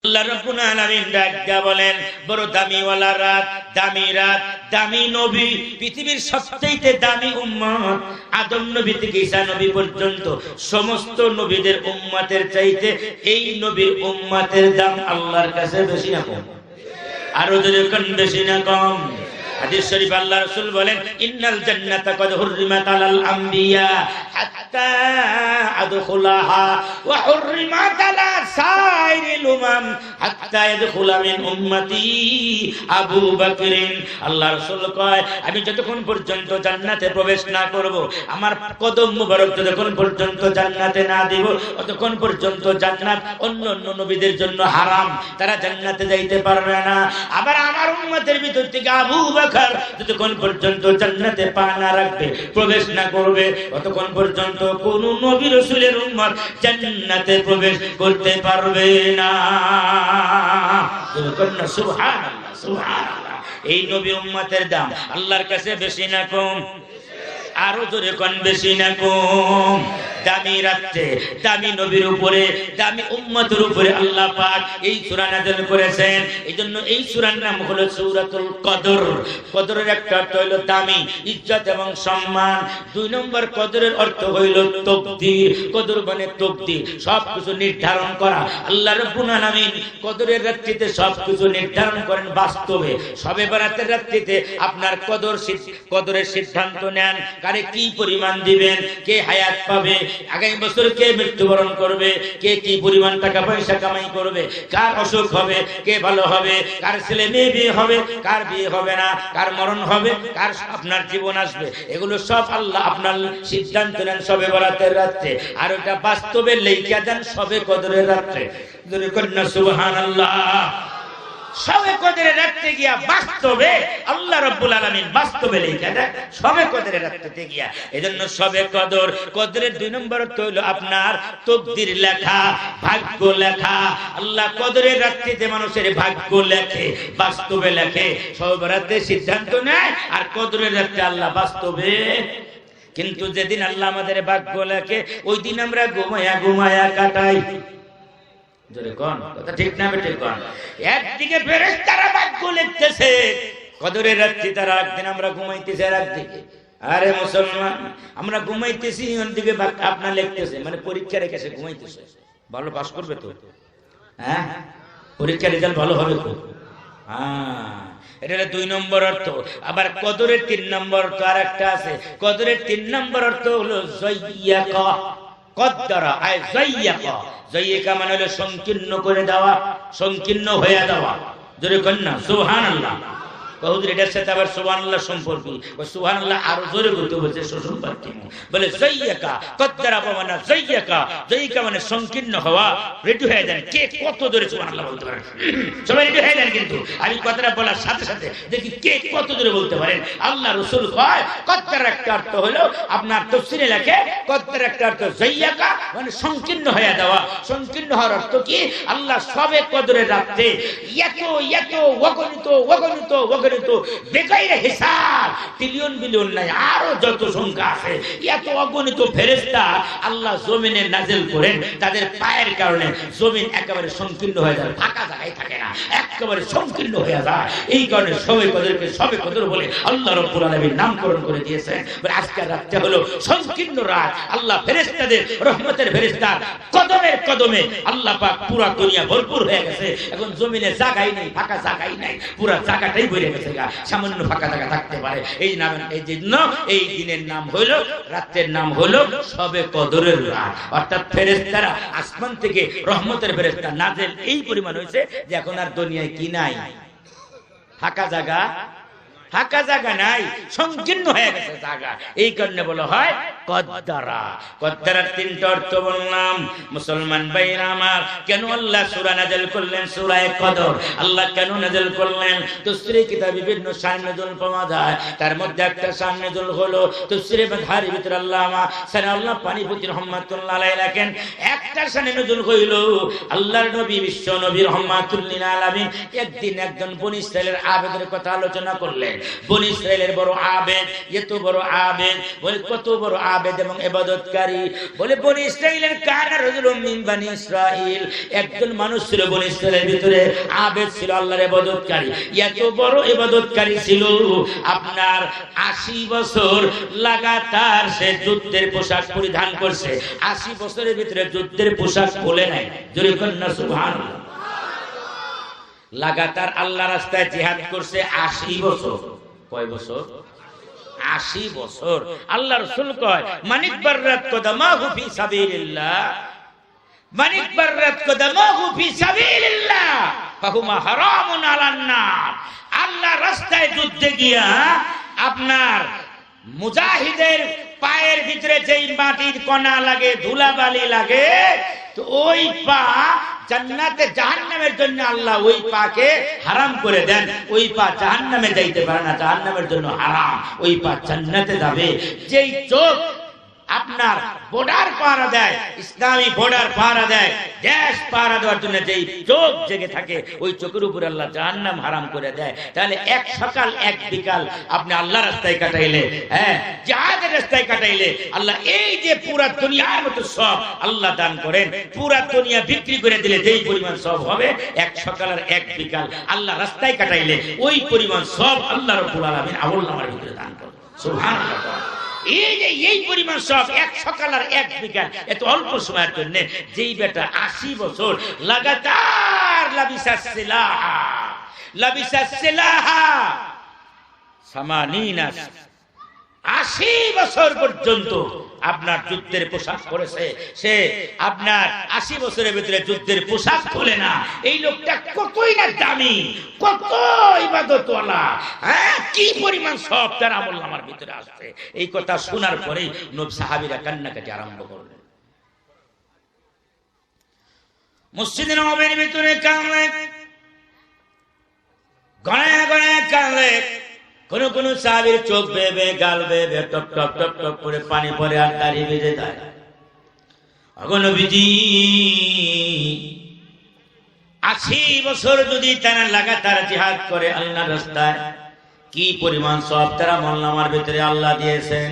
আল্লাহ রাব্বুল আলামিন ডাক বলেন, বড় দামি ওয়ালা রাত, দামি নবী, পৃথিবীর সবচেয়ে দামি উম্মত আদম নবী থেকে ঈসা নবী পর্যন্ত সমস্ত নবীদের উম্মতের চাইতে এই নবীর উম্মতের দাম আল্লাহর কাছে বেশি না কম? আরো যদি কোন বেশি না কম? হাদিস শরীফ আল্লাহ রাসূল বলেন, ইন্নাল জান্নাতা কদ হুররিমাত আলাল আমবিয়া হাত্তা আদখুলাহা ওয়া হুররিমাত আলা সাইরিল উমাম হাত্তা ইয়াদখুলা মিন উম্মতি আবু বকরিন। আল্লাহ রাসূল কয়, আমি যতক্ষণ পর্যন্ত জান্নাতে প্রবেশ না করব, আমার কদম মুবারক যতক্ষণ পর্যন্ত জান্নাতে না দিব, ততক্ষণ পর্যন্ত জান্নাত অন্য নবীদের জন্য হারাম, তারা জান্নাতে যাইতে পারবে না। আবার আমার উম্মতের ভিতর থেকে আবু বকর যতক্ষণ পর্যন্ত জান্নাতে পা না রাখবে, প্রবেশ না করবে, ততক্ষণ পর্যন্ত কোন নবী রাসূলের উম্মত জান্নাতে প্রবেশ করতে পারবে না। সুবহানাল্লাহ, সুবহানাল্লাহ। এই নবী উম্মতের দাম আল্লাহর কাছে বেশি না কম? আরো জোরে কোন বেশি না কম? দামি রাত্রে, দামি নবীর উপরে, দামি উম্মতের উপরে আল্লাহ পাক এই সূরা নাযিল করেছেন। এইজন্য এই সূরার নাম হলো সূরাতুল কদর। কদরের একটা অর্থ হলো দামি, ইজ্জত এবং সম্মান। দুই নম্বর কদরের অর্থ হইল তাকদীর। কদর মানে তাকদীর, সবকিছু নির্ধারণ করা। আল্লাহ রাব্বুল আলামিন কদরের রাত্রিতে সবকিছু নির্ধারণ করেন বাস্তবে। শবে বরাতের রাত্রিতে আপনার কদরের সিদ্ধান্ত নেন, কারে কি পরিমাণ দিবেন, কে হায়াত পাবে, আগামী বছর কে মৃত্যুবরণ করবে, কে কি পরিমাণ টাকা পয়সা কামাই করবে, কার অসুখ হবে, কে ভালো হবে, কার ছেলে মেয়ে বিয়ে হবে, কার বিয়ে হবে না, কার মরণ হবে, কার আপনার জীবন আসবে, এগুলো সব আল্লাহ আপনার সিদ্ধান্ত নেন শবে বরাতের রাত্রে। আর ওটা বাস্তবে লেখা দেন শবে কদরের রাত্রে। সুবহানাল্লাহ। শবে কদরের রাত্রে গিয়া বাস্তবে আল্লাহ রাব্বুল আলামিন বাস্তবে লেখা দেন শবে কদরের রাত্রিতে গিয়া। এজন্য শবে কদর, কদরের দুই নম্বর অর্থ হলো আপনার তাকদীর লেখা, ভাগ্য লেখা। আল্লাহ কদরের রাত্রিতে মানুষের ভাগ্য লেখে, বাস্তবে লেখে। শবে বরাতের সিদ্ধান্ত নেয়, আর কদরের রাত্রে আল্লাহ বাস্তবে। কিন্তু যেদিন আল্লাহ আমাদের ভাগ্য লেখে, ওই দিন আমরা ঘুমায়া কাটাই। জোরে কোন কথা ঠিক না বেটে কোন? একদিকে ফেরেশতারা ভাগ্য লিখতেছে কদরের রাত্রি, তারা একদিন আমরা ঘুমাইতেছি আর একদিকে। আরে মুসলমান, আমরা ঘুমাইতেছি, ওদিকে আপনার লিখতেছে, মানে পরীক্ষা রেখেছে ঘুমাইতেছে। ভালো পাস করবে তো? হ্যাঁ, পরীক্ষার রেজাল্ট ভালো হবে তো? হ্যাঁ, এটা হলো দুই নম্বর অর্থ। আবার কদরের তিন নম্বর অর্থ আর একটা আছে। কদরের তিন নম্বর অর্থ হলো যায়্যাকা। কদ্দারা আয় যায়্যাকা। যায়্যাকা মানে হলো সংকীর্ণ করে দেওয়া, সংকীর্ণ হয়ে দেওয়া। জোরে কন্যা সুবহানাল্লাহ। হুজুর এটার সাথে আবার সুবহানাল্লাহ সম্পর্ক, সুবহানাল্লাহ আরো জোরে বলতে বলছে সম্পর্কে বলে যায়্যাকা কদ্দারা মানে যায়্যাকা। যায়্যাকা মানে সংকীর্ণ হওয়া। রেডি হয়ে যান, কে কত জোরে সুবহানাল্লাহ বলতে পারেন? সবাই রেডি হয়ে যান, কিন্তু আমি কথাটা বলার সাথে সাথে দেখি কে কত জোরে বলতে পারেন। আল্লাহ রাসূল কয় কদ্দারা একটা অর্থ হলো আপনার তাফসীরে লেখে, কদ্দারা একটা অর্থ যায়্যাকা মানে সংকীর্ণ হয়ে যাওয়া। সংকীর্ণ হওয়ার অর্থ কি? আল্লাহ সবে কদরের রাতে এত অগণিত বেকাইরে হিসাব, ট্রিলিয়ন বিলিয়ন নাই, আরো যত সংখ্যা আছে, এত অগণিত ফেরেশতা আল্লাহ জমিনে নাজিল করেন। তাদের পায়ের কারণে জমিন একেবারে সংকীর্ণ হয়ে যায়, ফাঁকা জায়গায় থাকে না, একেবারে সংকীর্ণ হয়ে যায়। এই কারণে শবে কদরকে শবে কদর বলে আল্লাহ রাব্বুল আলামিন নামকরণ করে দিয়েছেন। আজকের রাতটা হলো সংকীর্ণ রাত। আল্লাহ ফেরেশতাদের রহমতের ফেরেশতা কদমের কদমে আল্লাহ পাক পুরা দুনিয়া ভরপুর হয়ে গেছে। এখন জমিনে জায়গাই নেই, ফাঁকা জায়গাই নাই, পুরা জায়গাটাই ভরে গেছে। সামান্য ফাঁকা জায়গা থাকতে পারে। এই নাম, এই জন্য এই দিনের নাম হলো, রাতের নাম হলো শবে কদরের রাত। অর্থাৎ ফেরেশতারা আসমান থেকে রহমতের ফেরেশতা নাযিল এই পরিমাণ হয়েছে যে এখন আর দুনিয়ায় কি নাই, ফাঁকা জায়গা, ফাঁকা জায়গা নাই, সংকীর্ণ হয়ে গেছে জায়গা। এই কারণে বলা হয় কদ্দারা। কদ্দারার তিনটা অর্থ বললাম। মুসলমান ভাইরা আমার, কেন আল্লাহ সূরা নাযিল করলেন সূরা কদর? আল্লাহ কেন নাযিল করলেন? তাফসীরে কিতাব বিভিন্ন শান নজুল পাওয়া যায়। তার মধ্যে একটা শান নজুল হলো তাফসীরে বাধারির ভিতরে আল্লামা সানাউল্লাহ পানিপতি রাহমাতুল্লাহ আলাইহি লেখেন, একটা শান নজুল হইল আল্লাহর নবী বিশ্ব নবী রাহমাতুল লিল আলামিন একদিন একজন বনী ইসরাইলের আবেদের কথা আলোচনা করলেন। বনি ইসরাইলের বড় আবেদ, এত বড় আবেদ, বলে কত বড় আবেদ এবং ইবাদতকারী। বলে বনি ইসরাইলের কানা রাজুলুম মিন বনি ইসরাইল, একজন মানুষ ছিল বনি ইসরাইলের ভিতরে, আবেদ ছিল, আল্লাহর ইবাদতকারী। এত বড় ইবাদতকারী ছিল, আপনার 80 বছর লাগাতার সে যুদ্ধের পোশাক পরিধান করছে। 80 বছরের ভিতরে যুদ্ধের পোশাক খুলে নাই। জোরে কন্যা সুবহানাল্লাহ। লাগাতার আল্লাহ রাস্তায় জিহাদ করছে 80 বছর। কয় বছর? 80 বছর। আল্লাহ রাসূল কয় মানিক বাররাত কদমাহু ফি সাবিলিল্লাহ, মানিক বাররাত কদমাহু ফি সাবিলিল্লাহ ফাহুমা হারামুন আলান নার। আল্লাহ রাস্তায় যুদ্ধে গিয়া আপনার মুজাহিদের পায়ের ভিতরে যেই মাটির কণা লাগে, ধুলাবালি লাগে, তো ওই পা জান্নাতে জাহান্নামের জন্য আল্লাহ ওই পাকে হারাম করে দেন। ওই পা জাহান্নামে যাইতে পারে না, জাহান্নামের জন্য হারাম, ওই পা জান্নাতে যাবে। যেই চোখ আপনার বর্ডার পাহারা দেয়, ইসলামী বর্ডার পাহারা দেয়, দেশ পাহারা দেওয়ার জন্য যেই চোখ জেগে থাকে, ওই চোখের উপর আল্লাহ জাহান্নাম হারাম করে দেয়। তাহলে এক সকাল এক বিকাল আপনি আল্লাহ রাস্তায় কাটাইলে, হ্যাঁ জিহাদের রাস্তায় কাটাইলে, আল্লাহ এই যে পুরা দুনিয়ার মতো সব আল্লাহ দান করেন, পুরা দুনিয়া বিক্রি করে দিলে যেই পরিমাণ সব হবে, এক সকাল আর এক বিকাল আল্লাহ রাস্তায় কাটাইলে ওই পরিমাণ সব আল্লাহ রাব্বুল আলামিন আমলনামার ভিতরে দান করেন। সুবহানাল্লাহ। এই যে এই পরিমাণ সব এক সকাল আর এক বিকাল, এত অল্প সময়ের জন্য যেই বেটা 80 বছর লাগাতার লাবিসাস সিলাহা সামানিনা, 80 বছর পর্যন্ত আপনার যুদ্ধের পোশাক পরেছে। সে আপনার 80 বছরের ভিতরে যুদ্ধের পোশাক খোলে না। এই লোকটা কতই না দামি, কত ইবাদতওয়ালা, হ্যাঁ কি পরিমাণ সব তার আমলনামার ভিতরে আসছে। এই কথা শোনার পরেই নবী সাহাবীরা কান্নাকাটি আরম্ভ করলেন। মসজিদে নববীর ভিতরে কাঁদলে, গড়ায় গড়ায় কাঁদলে। কোন কোন সাহাবীর চোখ বেয়ে গাল বেয়ে টপ টপ টপ টপ করে পানি পড়ে আর দাড়ি বেঁধে যায়। ওগো নবীজি, 80 বছর যদি তারা লাগাতার জিহাদ করে আল্লাহর রাস্তায়, কি পরিমাণ সওয়াব তারা আমলনামার ভিতরে আল্লাহ দিয়েছেন।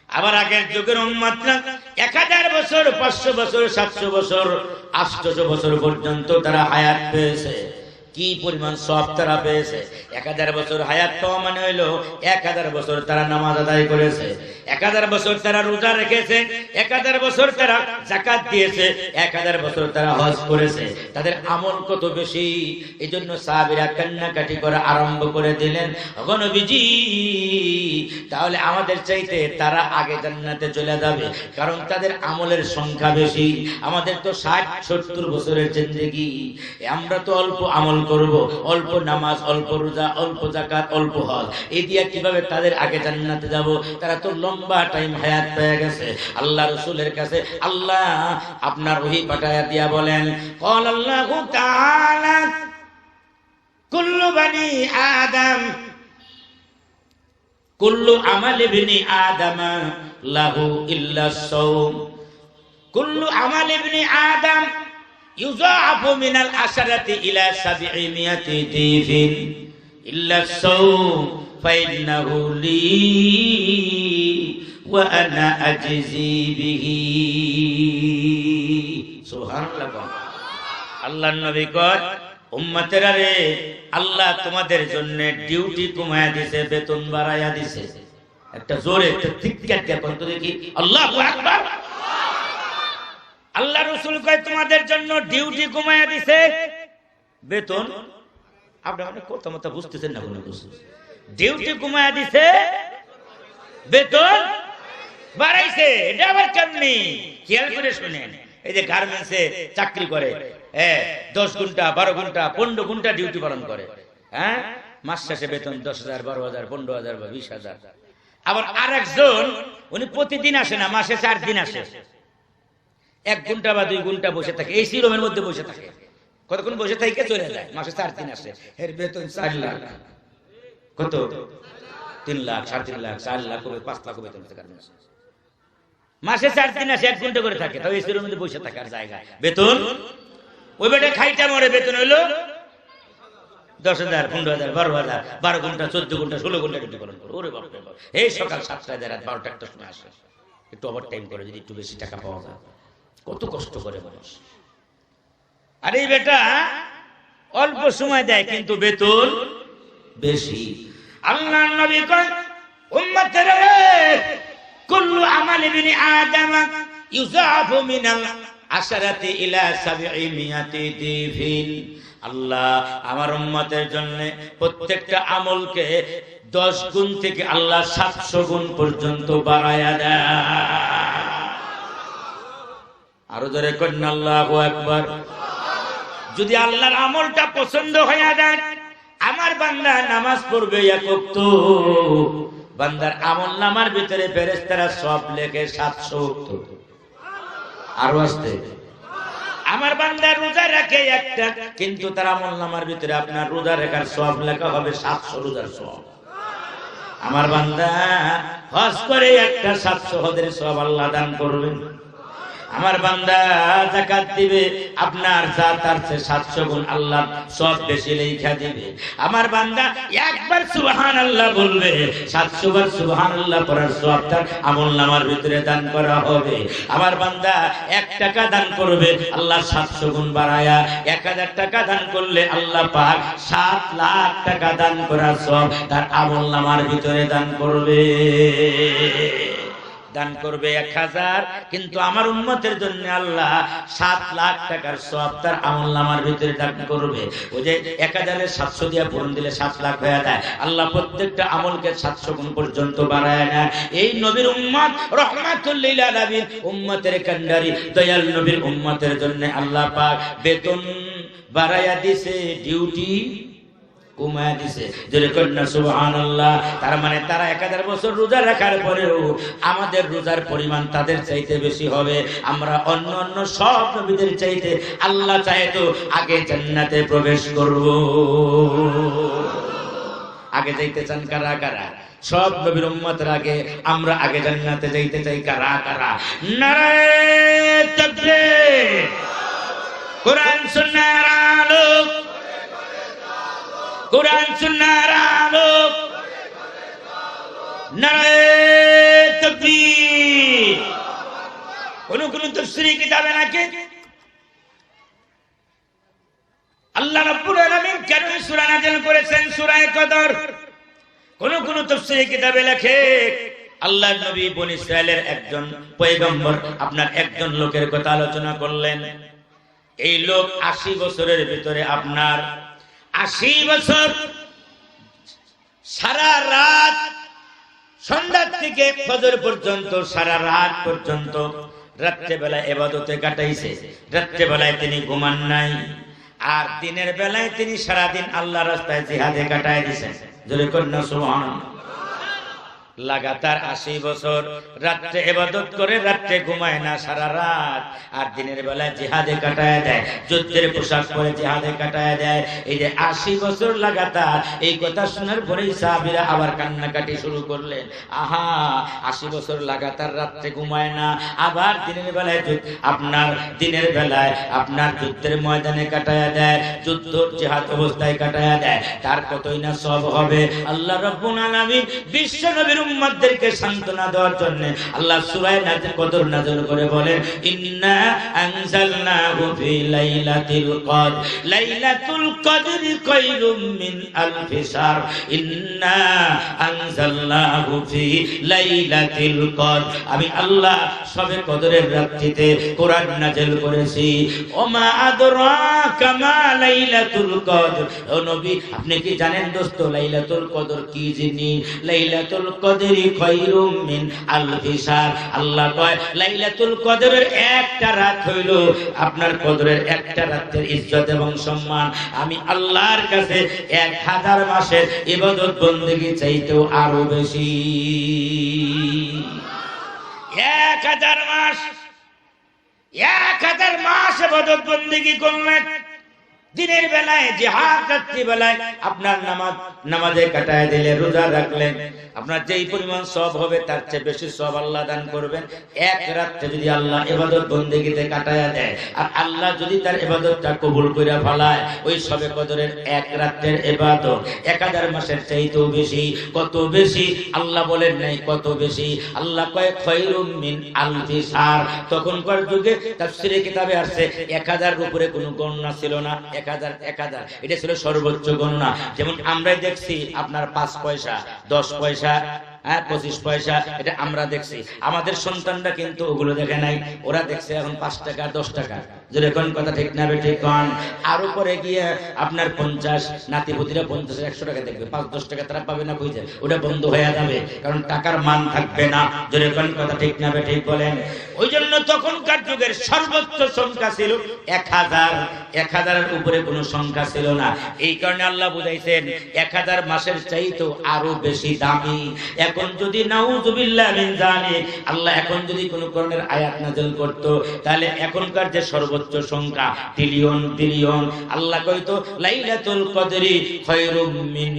আবার আগের যুগের উম্মতরা 1000 বছর, 500 বছর, 700 বছর, 800 বছর পর্যন্ত তারা হায়াত পেয়েছে। কি পরিমাণ সওয়াব তারা পেয়েছে। 1000 বছর হায়াত পাওয়া মানে হইলো 1000 বছর তারা নামাজ আদায় করেছে, 1000 বছর তারা রোজা রেখেছে, 1000 বছর তারা যাকাত দিয়েছে, 1000 বছর তারা হজ করেছে। তাদের আমল কত বেশি। এই জন্য সাহাবীরা কান্নাকাটি করা আরম্ভ করে দিলেন, ওগো নবীজি তাহলে আমাদের চাইতে তারা আগে জান্নাতে চলে যাবে, কারণ তাদের আমলের সংখ্যা বেশি। আমাদের তো 60-70 বছরের জিন্দেগি, আমরা তো অল্প আমল করব, অল্প নামাজ, অল্প রোজা, অল্প যাকাত, অল্প হজ। এই দিয়া কিভাবে তাদের আগে জান্নাতে যাব? তারা তো লম্বা টাইম হায়াত পেয়ে গেছে। আল্লাহ রাসূলের কাছে আল্লাহ আপনার ওহী পাঠায়া দিয়া বলেন, ক্বাল আল্লাহু তাআলা কুল্লু বনি আদম কুল্লু আমাল ইবনি আদম লাহু ইল্লা সাওম, কুল্লু আমাল ইবনি আদম ইউযাফু মিনাল আশারাতি ইলা 700 দিফিন ইল্লা সাওম ফাইন্নাহু লি ওয়া আনা আজজি বিহি। সুবহানাল্লাহ। আল্লাহর নবী কয়, উম্মতেরা রে, আল্লাহ তোমাদের জন্য ডিউটি কমায়া দিয়েছে, বেতন বাড়ায়া দিয়েছে। একটা জোরে একটা চিৎকার দিয়ে বলতো দেখি আল্লাহু আকবার। আল্লাহ রাসূল কয় তোমাদের জন্য ডিউটি কমায়া দিয়েছে, বেতন, আপনারা কথা মতো বুঝতেছেন না? কোনো বুঝতে ডিউটি কমায়া দিয়েছে, বেতন বাড়াইছে। এটা আবার কেমনি? খেয়াল করে শুনেন। এই যে গার্মেন্টসে চাকরি করে, 10 ঘন্টা, 12 ঘন্টা, 15 ঘন্টা ডিউটি পালন করে, হ্যাঁ মাস শেষে বেতন 10,000, 12,000, 15,000 বা 20,000। আবার আরেকজন উনি প্রতিদিন আসে না, মাসে 4 দিন আসে, 1 ঘন্টা বা 2 ঘন্টা বসে থাকে, এই রুমের মধ্যে বসে থাকে, কতক্ষণ বসে থেকে চলে যায়, মাসে 4 দিন আসে, এর বেতন 4 লাখ। কত? 3 লাখ, 3.5 লাখ, 4 লাখ, 5 লাখ বেতন গার্মেন্টস। মাসে 4 দিন আসে, 1 ঘন্টা করে থাকে, তাও এই রুমের মধ্যে বসে থাকার জায়গা, বেতন ওই বেটা খাইটা মরে, বেতন হইলো 10,000, 15,000, 12,000, 12 ঘন্টা, 14 ঘন্টা, 16 ঘন্টা ডিউটি পালন করে। ওরে বাপরে বাপ, এই সকাল 7টায় রাত 12টা একটা সময় আসে, একটু ওভার টাইম করে যদি একটু বেশি টাকা পাওয়া যায়। কত কষ্ট করে মানুষ। আর এই বেটা অল্প সময় দেয় কিন্তু বেতন বেশি। আল্লাহর নবী কয় উম্মতের কুল্লু আমাল ইবনে আদম ইউযাফু মিনাল আশরাতি ইলা 700 দিফিন। আল্লাহ আমার উম্মতের জন্য প্রত্যেকটা আমলকে 10 গুণ থেকে আল্লাহ 700 গুণ পর্যন্ত বাড়ায়া দেয়। আরো জোরে করেন আল্লাহু আকবার। যদি আল্লাহর আমলটা পছন্দ হয়ে যায়, আমার বান্দা নামাজ পড়বে এক ওয়াক্ত, বান্দার আমল নামার ভিতরে ফেরেশতারা সব লেখে 700 ওয়াক্ত। আরো আসতে আমার বান্দা রোজা রাখে একটা, কিন্তু তার আমল নামার ভিতরে আপনার রোজা রাখার সওয়াব লেখা হবে 700 রোজার সওয়াব। আমার বান্দা হজ করে একটা, 700 হজের সওয়াব আল্লাহ দান করবেন। আমার বান্দা যাকাত দিবে, আপনার যা তার চেয়ে 700 গুণ আল্লাহ সব বেশি লেখা দিবে। আমার বান্দা একবার সুবহানাল্লাহ বলবে, 700 বার সুবহানাল্লাহ পড়ার সওয়াব তার আমলনামার ভিতরে দান করা হবে। আমার বান্দা 1 টাকা দান করবে, আল্লাহ 700 গুণ বাড়ায়া 1000 টাকা দান করলে আল্লাহ পাক 7 লাখ টাকা দান করার সওয়াব তার আমলনামার ভিতরে দান করবে। দান করবে 1000, কিন্তু আমার উম্মতের জন্য আল্লাহ 7 লাখ টাকার সওয়াব তার আমলনামার ভিতরে দান করবে। ওই যে 1000 এর 700 দিয়া পূরণ দিলে 7 লাখ হয়ে যায়। আল্লাহ প্রত্যেকটা আমলকে 700 গুণ পর্যন্ত বাড়ায় না। এই নবীর উম্মত রাহমাতুল লিল আলামিন, উম্মতের কান্ডারি দয়াল নবীর উম্মতের জন্য আল্লাহ পাক বেতন বাড়ায়া দিয়েছে, ডিউটি কমায়া দিয়েছে। জোরে কন্যা সুবহানাল্লাহ। তার মানে তারা 1000 বছর রোজা রাখার পরেও আমাদের রোজার পরিমাণ তাদের চাইতে বেশি হবে। আমরা অন্য অন্য সব নবীদের চাইতে আল্লাহ চায় তো আগে জান্নাতে প্রবেশ করব। আগে যাইতে চান কারা কারা? সব নবীর উম্মতের আগে আমরা আগে জান্নাতে যাইতে চাই কারা কারা? নারায়ে তাকবীর। কোরআন সুন্নাহর আলো, কোরআন সুন্নাহর আলো, নারায়ে তাকবীর। কোন তাফসীরি কিতাবে নাকি আল্লাহ রাব্বুল আলামিন কেন সূরা নাযিল করেছেন সূরা কদর? কোন তাফসীরি কিতাবে লেখে আল্লাহর নবী বনী ইসরাইলের একজন পয়গম্বর আপনার একজন লোকের কথা আলোচনা করলেন। এই লোক 80 বছরের ভিতরে আপনার 80 বছর সারা রাত, সন্ধ্যা থেকে ফজর পর্যন্ত সারা রাত পর্যন্ত রাত্রে বেলায় ইবাদতে কাটাইছে। রাত্রে বেলায় তিনি ঘুমান নাই, আর দিনের বেলায় তিনি সারা দিন আল্লাহর রাস্তায় জিহাদে কাটায় দিয়েছেন। জোরে কন্যা সুবহানাল্লাহ। লাগাতার 80 বছর রাত্রে ইবাদত করে, রাত্রে ঘুমায় না সারা রাত, আর দিনের বেলায় জিহাদে কাটায় দেয়, যুদ্ধের পোশাক পরে জিহাদে কাটায় দেয়। এই যে 80 বছর লাগাতার, এই কথা শোনার পরেই সাহাবীরা আবার কান্নাকাটি শুরু করলেন। আহা, 80 বছর লাগাতার রাত্রে ঘুমায় না, আবার দিনের বেলায় আপনার যুদ্ধের ময়দানে কাটায় দেয়, যুদ্ধ জিহাদ অবস্থায় কাটায় দেয়, তার কতই না সওয়াব হবে। আল্লাহ রাব্বুল আলামিন বিশ্ব নবীর উম্মতদেরকে সান্ত্বনা দেওয়ার জন্য আল্লাহ সূরা কদর নাযিল করে বলেন, ইন্না আনজালনাহু ফি লাইলাতিল কদর, লাইলাতুল কদরি খায়রুম মিন আলফি শাহর, ইন্না আনজালনাহু ফি লাইলাতিল কদর। আমি আল্লাহ শবে কদরের রাত্রিতে কোরআন নাযিল করেছি। ওমা আদরাকা মা লাইলাতুল কদর। ও নবী, আপনি কি জানেন দোস্ত লাইলাতুল কদর কি জিনিস? লাইলাতুল কদরি খায়রুম মিন আলফি শাহর। আল্লাহ কয় লাইলাতুল কদরের একটা রাত হইল আপনার কদরের একটা রাতের ইজ্জত এবং সম্মান আমি আল্লাহর কাছে 1000 মাসের ইবাদত বندگی চাইতেও আরো বেশি। 1000 মাস, 1000 মাস ইবাদত বندگی করলেন। দিনের বেলায় জিহাদ রাত্রি বেলায় আপনার নামাজে কাটায় দিলে, রোজা রাখলেন, আপনার যেই পরিমাণ সওয়াব হবে তার চেয়ে বেশি সওয়াব আল্লাহ দান করবেন। এক রাতে যদি আল্লাহ ইবাদত বন্দেগীতে কাটায়া দেয় আর আল্লাহ যদি তার ইবাদতটা কবুল কইরা ফেলায়, ওই শবে কদরের এক রাতের ইবাদত 1000 মাসের চাইতেও বেশি। কত বেশি? আল্লাহ বলেন নাই কত বেশি, আল্লাহ কয় খায়রুম মিন আলফি শাহর। তখনকার যুগে তাফসীরে কিতাবে আছে 1000 উপরে কোনো গণনা ছিল না। 1000 এটা ছিল সর্বোচ্চ গণনা। যেমন আমরাই দেখছি আপনার 5 পয়সা, 10 পয়সা, 25 পয়সা, এটা আমরা দেখছি। আমাদের সন্তানরা কিন্তু ওগুলো দেখে নাই, ওরা দেখছে এখন 5 টাকা 10 টাকা। যেরকম কথা ঠিক না ঠিক কন। আর উপরে গিয়ে আপনার 50 নাতিপুতিরা 50 100 টাকা দেখবে, 5-10 টাকা তারা পাবে না, বুঝে ওটা বন্ধ হয়ে যাবে, কারণ টাকার মান থাকবে না। যেরকম কথা ঠিক না ঠিক বলেন। ওই জন্য তখনকার যুগের সর্বোচ্চ সংখ্যা ছিল 1000। 1000 এর উপরে কোনো সংখ্যা ছিল না। এই কারণে আল্লাহ বুঝাইছেন 1000 মাসের চাইতেও আরো বেশি দামি। এখন যদি নাউযুবিল্লাহ মিন যালিক, আল্লাহ এখন যদি কোন কোরআনের আয়াত নাযিল করত, তাহলে এখনকার যে সর্বোচ্চ সংখ্যা ট্রিলিয়ন বিলিয়ন, আল্লাহ কইতো লাইলাতুল কদরি খায়রুম মিন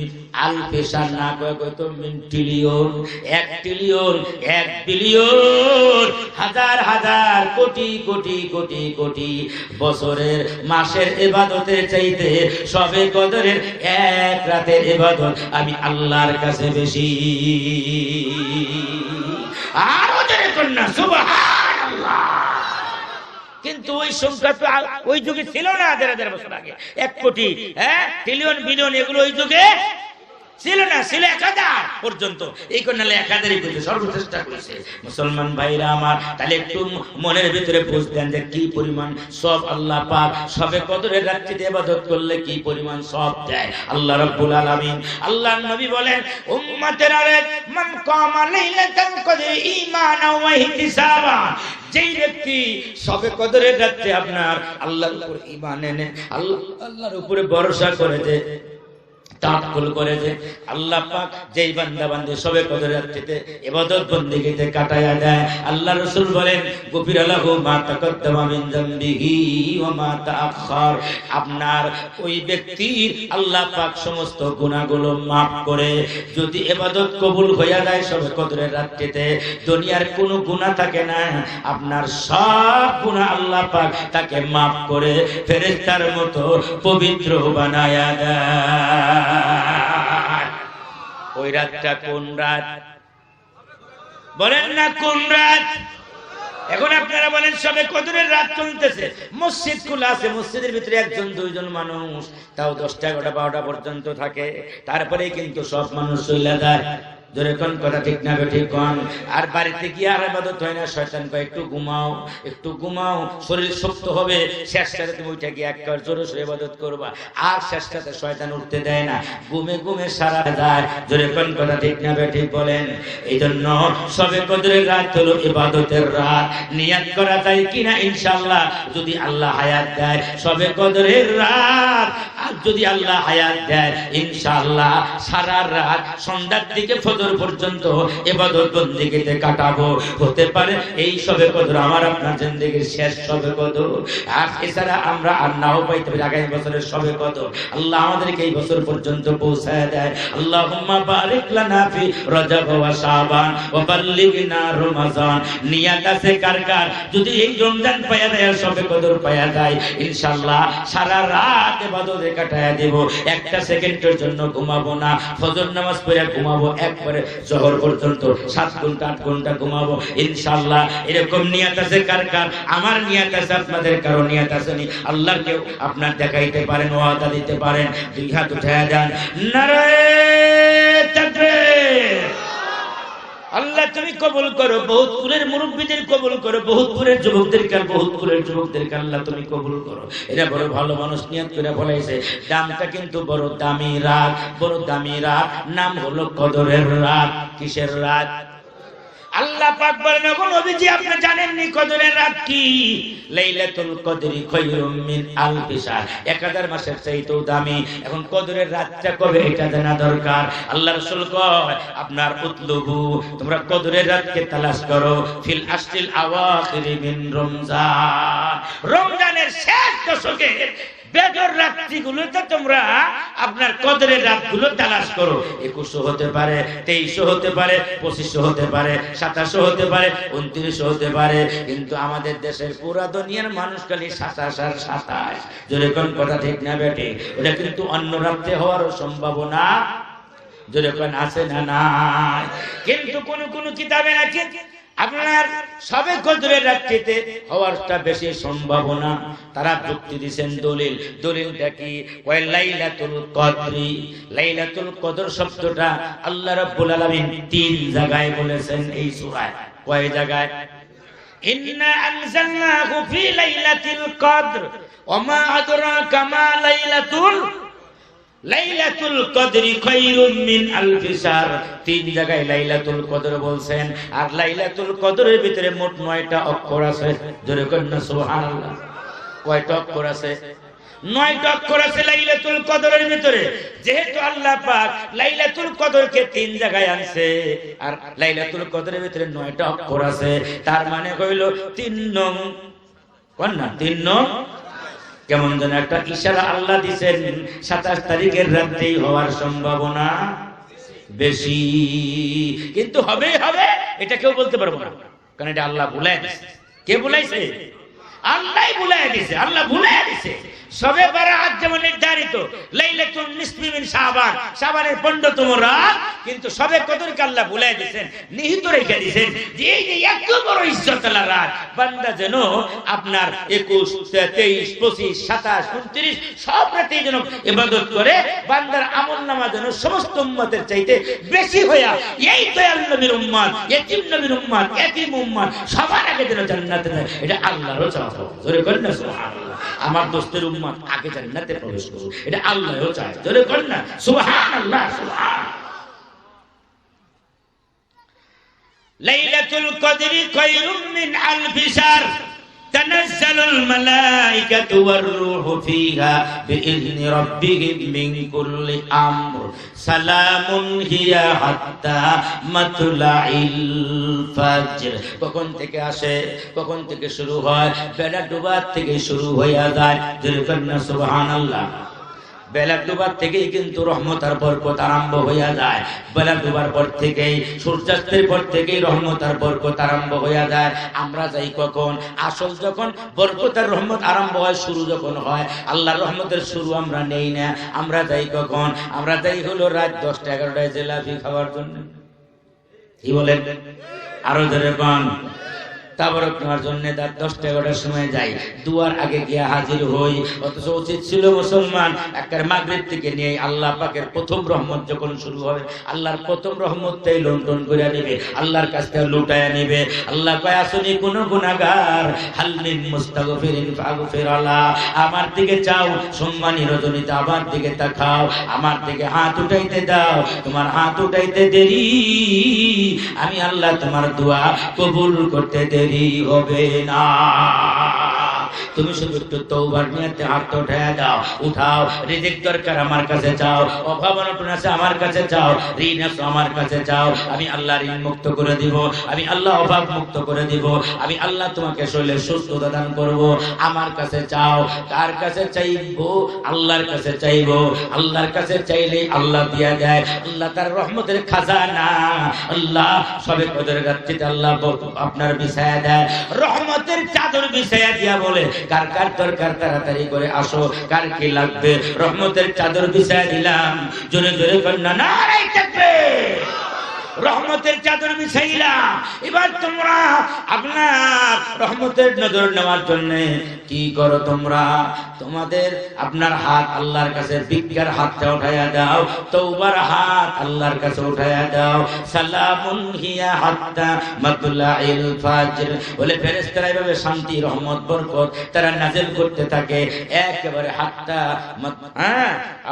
আলফি শাহর, না কইতো মিন ট্রিলিয়ন। 1 ট্রিলিয়ন, 1 বিলিয়ন, হাজার হাজার কোটি কোটি কোটি কোটি বছরের মাসের ইবাদতের চাইতে শবে কদরের এক রাতের ইবাদত আমি আল্লাহর কাছে বেশি। আরো জোরে কন্যা সুবহানাল্লাহ। কিন্তু ওই সংখ্যা তো ওই যুগে ছিল না। 1000 বছর আগে 1 কোটি, ট্রিলিয়ন বিলিয়ন এগুলো ওই যুগে ছিল না, ছিল 1000 পর্যন্ত। এই কোন 1000ই করতে সর্বচেষ্টা করেছে। মুসলমান ভাইরা আমার, তাহলে একটু মনের ভিতরে বুঝ দেন যে কি পরিমাণ সব আল্লাহ পাক শবে কদরের রাত্রিতে ইবাদত করলে কি পরিমাণ সব দেয় আল্লাহ রাব্বুল আলামিন। আল্লাহর নবী বলেন উম্মতের আরেক মান কামা লাইলাতুল কদর ঈমানাও ওয়া ইহতিসাবা, যেই ব্যক্তি শবে কদরের রাতে আপনার আল্লাহর উপর ঈমান এনে আল্লাহর উপরে ভরসা করেছে, তাওয়াক্কুল করেছে, আল্লাহ পাক যেই বান্দা বান্দে শবে কদরের রাতে ইবাদত বন্দেগীতে কাটায়া দেয়, আল্লাহ রাসূল বলেন গফিরা লাহু মা তাকাদ্দামা মিন যামবিহি ওয়া মা তাআখার। আপনার ওই ব্যক্তির আল্লাহ পাক সমস্ত গুনাহগুলো maaf করে। যদি ইবাদত কবুল হইয়া যায় শবে কদরের রাতে, দুনিয়ার কোনো গুনাহ থাকে না, আপনার সব গুনাহ আল্লাহ পাক তাকে maaf করে ফেরেশতার মতো পবিত্র বানায়া দেয়। ওই রাতটা কোন রাত বলেন না, কোন রাত? এখন আপনারা বলেন শবে কদরের রাত চলতেছে, মসজিদ খোলা আছে, মসজিদের ভিতরে 1-2 জন মানুষ, তাও 10টা 11টা 12টা পর্যন্ত থাকে, তারপরে কিন্তু সব মানুষ চলে যায়। জোরে কোন কথা ঠিক না ঠিক কোন। আর বাড়িতে গিয়ে আর ইবাদত হয় না, শয়তান কয় একটু ঘুমাও, একটু ঘুমাও, শরীর শক্ত হবে, শেষটাতে তুমি উঠে গিয়ে একবার জোরে সোরে ইবাদত করবা, আর শেষটাতে শয়তান উঠতে দেয় না, ঘুমে ঘুমে সারা যায়। জোরে কোন কথা ঠিক না ঠিক বলেন। এই জন্য শবে কদরের রাত হলো ইবাদতের রাত। নিয়ত করা যায় কিনা ইনশাআল্লাহ, যদি আল্লাহ হায়াত দেয় শবে কদরের রাত, আর যদি আল্লাহ হায়াত দেয় ইনশাআল্লাহ সারা রাত সন্ধ্যার দিকে ফজর পর্যন্ত ইবাদত বন্দেগীতে কাটাবো। হতে পারে এই শবে কদর আমার আপনার জিন্দেগীর শেষ শবে কদর, আর এছাড়া আমরা আর নাও পাইতে পারি আগামী বছরের শবে কদর। আল্লাহ আমাদেরকে এই বছর পর্যন্ত পৌঁছায় দেয়। আল্লাহুম্মা বারিক লানা ফি রজব ওয়া শাবান ওয়া বাল্লিগনা রমাজান। নিয়াত আছে কার কার, যদি এই রমজান পায়া দেয় শবে কদর পায়া যায় ইনশাআল্লাহ সারা রাত ইবাদতে কাটায়া দেব, একটা সেকেন্ডের জন্য ঘুমাবো না, ফজর নামাজ পড়ে ঘুমাবো, একবারে জোহর পর্যন্ত 7 ঘন্টা 8 ঘন্টা ঘুমাবো ইনশাআল্লাহ। এরকম নিয়ত আছে কার কার? আমার নিয়ত আছে, আপনাদের কারো নিয়ত আছে নি? আল্লাহকে আপনার দেখাইতে পারেন, ওয়াদা দিতে পারেন, 2 হাত উঠায়া যান, নারে তাকবীর। আল্লাহ তুমি কবুল করো, বহুতপুরের মুরব্বীদের কবুল করো, বহুতপুরের যুবকদেরকে আল্লাহ তুমি কবুল করো। এরা বড় ভালো মানুষ, নিয়ত করে বলাইছে। দামটা কিন্তু বড় দামি রাত, বড় দামি রাত, নাম হলো কদরের রাত। কিসের রাত? আল্লাহ পাক বলেন ওগো নবীজি আপনি জানেন নি কদরের রাত কি? লাইলাতুল কদরি খায়রুম মিন আলফি শাহর, 1000 মাসের চাইতেও দামি। এখন কদরের রাতটা কবে এটা জানা দরকার। আল্লাহ রাসূল কয় আপনার উতলুবু, তোমরা কদরের রাতকে তালাশ করো ফিল আশরিল আওয়াখির মিন রমজান, রমজানের শেষ দশকে বেজর রাত্রিগুলোতে তোমরা আপনার কদরের রাতগুলো তালাশ করো। 2100 হতে পারে, 2300 হতে পারে, 2500 হতে পারে, 2700 হতে পারে, 2900 হতে পারে, কিন্তু আমাদের দেশের পুরা দুনিয়ার মানুষ খালি 27 আর 27। জোরে কোন কথা ঠিক না বেটে? এটা কিন্তু অন্য রাত্রে হওয়ারও সম্ভাবনা জোরে কোন আছে না নাই? কিন্তু কোন কোন কিতাবে আছে আপনার সবে কদরের রাত্রিতে হওয়ারটা বেশি সম্ভাবনা। তারা যুক্তি দিয়েছেন দলিলটা কি? ওয়াই লাইলাতুল কদরি, লাইলাতুল কদর শব্দটা আল্লাহ রাব্বুল আলামিন 3 জায়গায় বলেছেন এই সূরায়। কয় জায়গায়? ইন্না আনজালনাহু ফি লাইলাতিল কদর ওয়া মা আদরাকা মা লাইলাতুল কদরি খায়রুম মিন আলফি শাহর। 3 জায়গায় লাইলাতুল কদর বলছেন। আর লাইলাতুল কদরের ভিতরে মোট 9টা অক্ষর আছে। জোরে করেন না সুবহানাল্লাহ। কয়টা অক্ষর আছে? 9টা অক্ষর আছে লাইলাতুল কদরের ভিতরে। যেহেতু আল্লাহ পাক লাইলাতুল কদরকে 3 জায়গায় আনছে আর লাইলাতুল কদরের ভিতরে 9টা অক্ষর আছে, তার মানে হইল 3 নং। কোন না 3 নং? কেমন যেন একটা ইশারা আল্লাহ দিয়েছেন 27 তারিখের রাতেই হওয়ার সম্ভাবনা বেশি। কিন্তু হবে হবে এটা কেউ বলতে পারবো না, কারণ এটা আল্লাহ ভুলায় দিয়েছে। কে ভুলাইছে? আল্লাহই ভুলায় দিয়েছে। আল্লাহ ভুলায় দিয়েছে। সবে বারাত যেমন নির্ধারিত লাইলাতুন নিসফি মিন শাবান, শাবানের 15তম রাত, কিন্তু সবে কদরকে আল্লাহ ভুলায় দিয়েছেন, নিহিত রেখে দিয়েছেন যে এই যে এত বড় ইজ্জতওয়ালা রাত বান্দা যেন আপনার 21, 23, 25, 27, 29 সব রাতেই যেন ইবাদত করে, বান্দার আমলনামা যেন সমস্ত উম্মতের চাইতে বেশি হইয়া এই দয়াল নবীর উম্মত, এতিম নবীর উম্মত, এতিম উম্মত সবার আগে যেন জান্নাতে যায়, এটা আল্লাহরও চাওয়া। জোরে করেন না সুবহানাল্লাহ। আমার দোস্তের উম্মত আগে জান্নাতে প্রবেশ করুক, এটা আল্লাহও চায়। জোরে করেন না সুবহানাল্লাহ। সুবহানাল্লাহ। লাইলাতুল কদরি খায়রুম মিন আলফি শাহর তানাজ্জালুল মালাইকাতু ওয়ার রূহু ফিহা বিইذনি রাব্বিহিম মিন কুল্লি আমর সালামুন হিয়া হাত্তা মাতলাইল ফাজর। কখন থেকে আসে, কখন থেকে শুরু হয়? বেলা ডোবার থেকে শুরু হইয়া যায়। জোরে করেন না সুবহানাল্লাহ। বেলা ডুবার থেকেই কিন্তু রহমত আর বরকত আরম্ভ হইয়া যায়। বেলা ডুবার পর থেকেই, সূর্যাস্তের পর থেকেই রহমত আর বরকত আরম্ভ হইয়া যায়। আমরা যাই কখন? আসল যখন বরকত আর রহমত আরম্ভ হয়, শুরু যখন হয়, আল্লাহর রহমতের শুরু আমরা নেই না। আমরা যাই কখন? আমরা যাই হলো রাত 10টা 11টায় জিলাপি খাওয়ার জন্য। কি বলেন? আরো ধরে কোন তাবারক নেওয়ার জন্য 10টা 11টার সময় যাই, দুয়ার আগে গিয়া হাজির হই। অথচ উচিত ছিল মুসলমান একবার মাগরিব থেকে নিয়ে আল্লাহ পাকের প্রথম রহমত যখন শুরু হবে, আল্লাহর প্রথম রহমতটাই লন্ডন করে নেবে, আল্লাহর কাছ থেকে লুটায়া নেবে। আল্লাহ কয় আসনি কোন গুনাহগার হাল মিন মুস্তাগফিরিন ফাগফির আলা, আমার দিকে চাও, সম্মানী রজনীতে আমার দিকে তাকাও, আমার দিকে হাত উঠাইতে দাও। তোমার হাত উঠাইতে দেরি, আমি আল্লাহ তোমার দোয়া কবুল করতে দেরি হবে না। তুমি শুধু একটু তওবার নিয়তে হাত উঠায় দাও, উঠাও। রিজিক দরকার আমার কাছে চাও, অভাব অনটন আছে আমার কাছে চাও, ঋণ আছে আমার কাছে চাও, আমি আল্লাহ ঋণ মুক্ত করে দিব, আমি আল্লাহ অভাব মুক্ত করে দিব, আমি আল্লাহ তোমাকে শরীরের সুস্থতা দান করব। আমার কাছে চাও। কার কাছে চাইবো? আল্লাহর কাছে চাইবো। আল্লাহর কাছে চাইলেই আল্লাহ দিয়া দেয়। আল্লাহ তার রহমতের খাজানা, আল্লাহ সবে কদরের রাত্রিতে আল্লাহ আপনার বিছায়া দেয়, রহমতের চাদর বিছায়া দিয়া বলে কার কার দরকার তাড়াতাড়ি করে আসো, কার কি লাগবে? রহমতের চাদর বিছায়া দিলাম। জোরে জোরে কন্যা নারায়ে তাকবীর। রহমতের চাদর বিছাইলাম। এবার তোমরা আপনার রহমতের নজর নেওয়ার জন্য কি করো? তোমরা তোমাদের আপনার হাত আল্লাহর কাছে, ভিক্ষার হাতটা উঠাইয়া দাও, তওবার হাত আল্লাহর কাছে উঠাইয়া দাও। সালামুন হিয়া হাত্তা মাতলাইল ফাজর। বলে ফেরেশতারা এভাবে শান্তি, রহমত, বরকত তারা নাযিল করতে থাকে একেবারে হাত্তা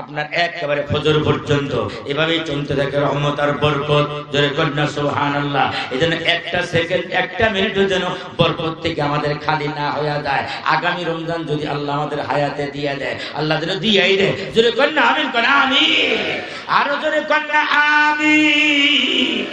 আপনার একেবারে ফজর পর্যন্ত এভাবেই চলতে থাকে রহমত আর বরকত। জোরে কন্যা সুবহানাল্লাহ। এজন্য একটা সেকেন্ড, একটা মিনিটও যেন বরকত থেকে আমাদের খালি না হয়ে যায়। আগামী রমজান যদি আল্লাহ আমাদের হায়াতে দিয়ে দেয়, আল্লাহ যেন দিয়েই দেয়। জোরে কন্যা আমিন, কন্যা আমিন। আরো জোরে কন্যা আমিন।